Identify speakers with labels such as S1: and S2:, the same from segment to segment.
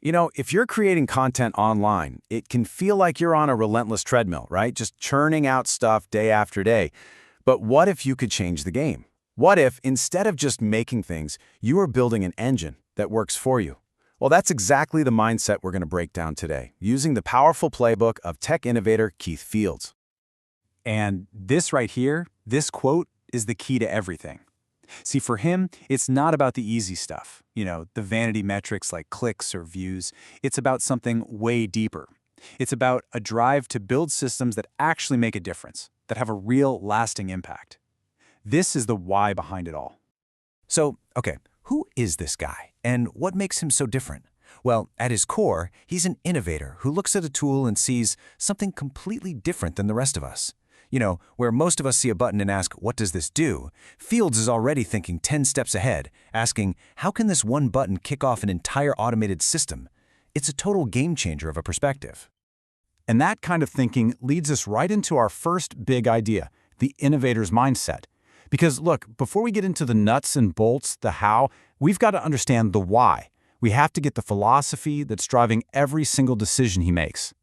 S1: If you're creating content online, it can feel like you're on a relentless treadmill, right? Just churning out stuff day after day. But what if you could change the game? What if, instead of just making things, you are building an engine that works for you? Well, that's exactly the mindset we're going to break down today, using the powerful playbook of tech innovator Keith Fields.
S2: And this right here, this quote, is the key to everything. See, for him, it's not about the easy stuff, the vanity metrics like clicks or views. It's about something way deeper. It's about a drive to build systems that actually make a difference, that have a real, lasting impact. This is the why behind it all.
S3: So, okay, who is this guy, and what makes him so different? Well, at his core, he's an innovator who looks at a tool and sees something completely different than the rest of us. Where most of us see a button and ask, what does this do? Fields is already thinking 10 steps ahead, asking, how can this one button kick off an entire automated system? It's a total game changer of a perspective.
S2: And that kind of thinking leads us right into our first big idea, the innovator's mindset. Because look, before we get into the nuts and bolts, the how, we've got to understand the why. We have to get the philosophy that's driving every single decision he makes.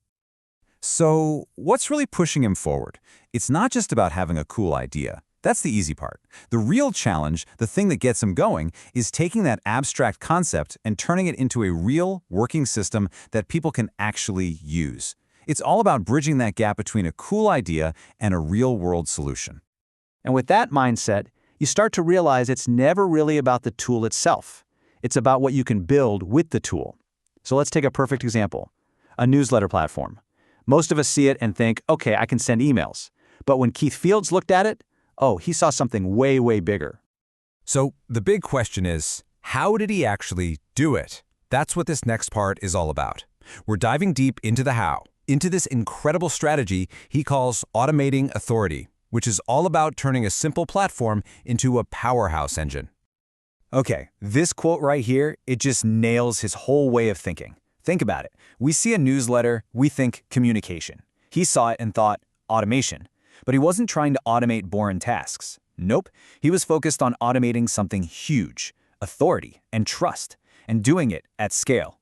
S2: So, what's really pushing him forward? It's not just about having a cool idea. That's the easy part. The real challenge, the thing that gets him going, is taking that abstract concept and turning it into a real, working system that people can actually use. It's all about bridging that gap between a cool idea and a real-world solution.
S4: And with that mindset, you start to realize it's never really about the tool itself. It's about what you can build with the tool. So let's take a perfect example, a newsletter platform. Most of us see it and think, okay, I can send emails. But when Keith Fields looked at it, he saw something way, way bigger.
S3: So the big question is, how did he actually do it? That's what this next part is all about. We're diving deep into the how, into this incredible strategy he calls automating authority, which is all about turning a simple platform into a powerhouse engine.
S2: Okay, this quote right here, it just nails his whole way of thinking. Think about it. We see a newsletter, we think communication. He saw it and thought automation. But he wasn't trying to automate boring tasks. Nope, he was focused on automating something huge, authority and trust, and doing it at scale.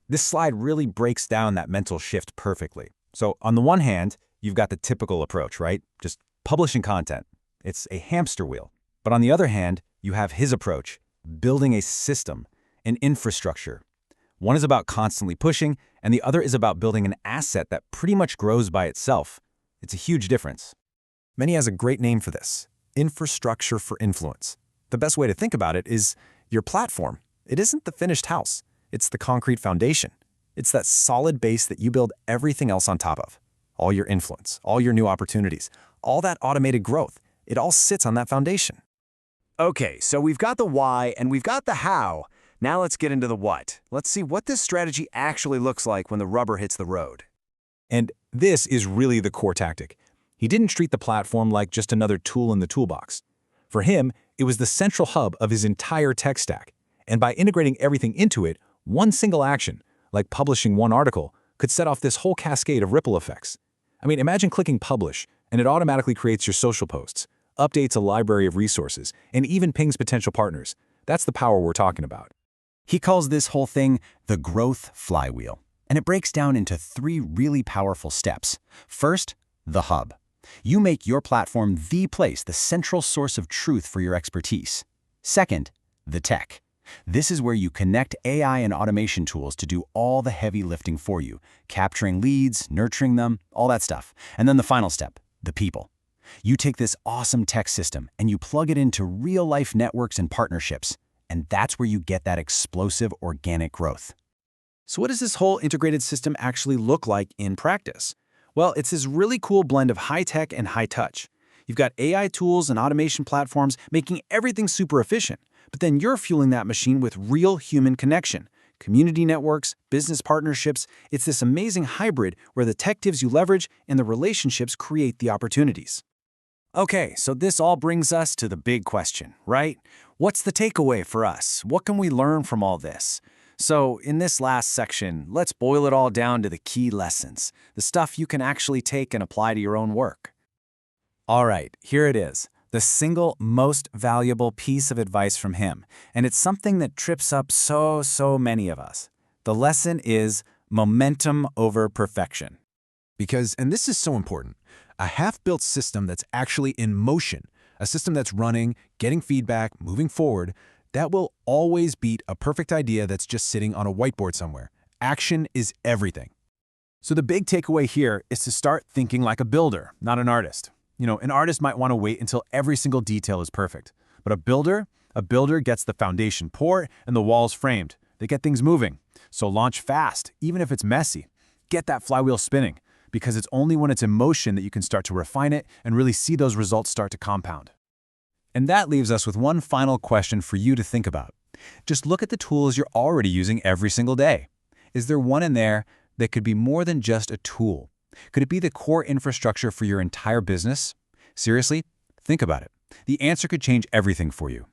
S2: This slide really breaks down that mental shift perfectly. So on the one hand, you've got the typical approach, right? Just publishing content. It's a hamster wheel. But on the other hand, you have his approach, building a system, an infrastructure. One is about constantly pushing, and the other is about building an asset that pretty much grows by itself. It's a huge difference.
S3: Many has a great name for this, infrastructure for influence. The best way to think about it is your platform. It isn't the finished house. It's the concrete foundation. It's that solid base that you build everything else on top of. All your influence, all your new opportunities, all that automated growth, it all sits on that foundation.
S1: Okay, so we've got the why and we've got the how. Now let's get into the what. Let's see what this strategy actually looks like when the rubber hits the road.
S2: And this is really the core tactic. He didn't treat the platform like just another tool in the toolbox. For him, it was the central hub of his entire tech stack. And by integrating everything into it, one single action, like publishing one article, could set off this whole cascade of ripple effects. I mean, imagine clicking publish, and it automatically creates your social posts, updates a library of resources, and even pings potential partners. That's the power we're talking about.
S3: He calls this whole thing the growth flywheel, and it breaks down into 3 really powerful steps. First, the hub. You make your platform the place, the central source of truth for your expertise. Second, the tech. This is where you connect AI and automation tools to do all the heavy lifting for you, capturing leads, nurturing them, all that stuff. And then the final step, the people. You take this awesome tech system and you plug it into real-life networks and partnerships, and that's where you get that explosive organic growth.
S2: So what does this whole integrated system actually look like in practice? Well, it's this really cool blend of high-tech and high-touch. You've got AI tools and automation platforms making everything super efficient, but then you're fueling that machine with real human connection. Community networks, business partnerships, it's this amazing hybrid where the tech gives you leverage and the relationships create the opportunities.
S1: Okay, so this all brings us to the big question, right? What's the takeaway for us? What can we learn from all this? So in this last section, let's boil it all down to the key lessons, the stuff you can actually take and apply to your own work.
S2: All right, here it is, the single most valuable piece of advice from him, and it's something that trips up so many of us.
S1: The lesson is momentum over perfection.
S5: Because, and this is so important, a half-built system that's actually in motion, a system that's running, getting feedback, moving forward, that will always beat a perfect idea that's just sitting on a whiteboard somewhere. Action is everything.
S1: So the big takeaway here is to start thinking like a builder, not an artist. An artist might want to wait until every single detail is perfect. But a builder gets the foundation poured and the walls framed. They get things moving. So launch fast, even if it's messy. Get that flywheel spinning, because it's only when it's in motion that you can start to refine it and really see those results start to compound.
S2: And that leaves us with one final question for you to think about. Just look at the tools you're already using every single day. Is there one in there that could be more than just a tool? Could it be the core infrastructure for your entire business? Seriously, think about it. The answer could change everything for you.